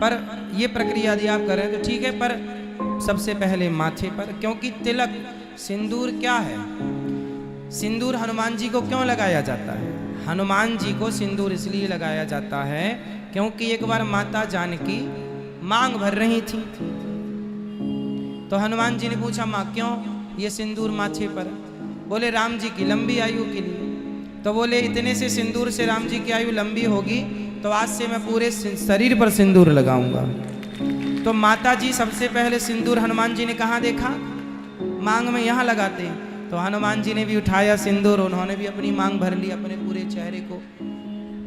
पर ये प्रक्रिया यदि आप करें तो ठीक है। पर सबसे पहले माथे पर, क्योंकि तिलक सिंदूर क्या है? सिंदूर हनुमान जी को क्यों लगाया जाता है? हनुमान जी को सिंदूर इसलिए लगाया जाता है क्योंकि एक बार माता जानकी मांग भर रही थी, तो हनुमान जी ने पूछा, माँ क्यों ये सिंदूर माथे पर? बोले राम जी की लंबी आयु के लिए। तो बोले इतने से सिंदूर से राम जी की आयु लंबी होगी तो आज से मैं पूरे शरीर पर सिंदूर लगाऊंगा। तो माता जी सबसे पहले सिंदूर हनुमान जी ने कहाँ देखा? मांग में, यहाँ लगाते हैं। तो हनुमान जी ने भी उठाया सिंदूर, उन्होंने भी अपनी मांग भर ली अपने पूरे चेहरे को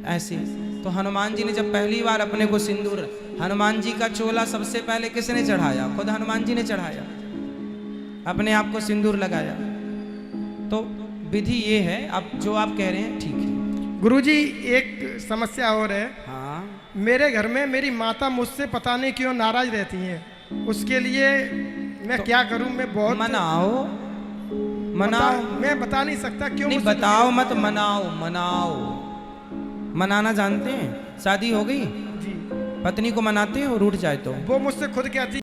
ऐसे। तो हनुमान जी ने जब पहली बार अपने को सिंदूर, हनुमान जी का चोला सबसे पहले किसने चढ़ाया? खुद हनुमान जी ने चढ़ाया, अपने आप को सिंदूर लगाया। तो विधि ये है, अब जो आप कह रहे हैं ठीक है। गुरुजी एक समस्या और है। हाँ, मेरे घर में मेरी माता मुझसे पता नहीं क्यों नाराज रहती हैं, उसके लिए मैं तो क्या करूं? मैं बहुत मनाओ, मनाओ। मैं बता नहीं सकता क्यों। नहीं बताओ मत, मनाओ, मनाओ। मनाना जानते हैं? शादी हो गई जी, पत्नी को मनाते हैं और रूठ जाए तो? वो मुझसे खुद कहती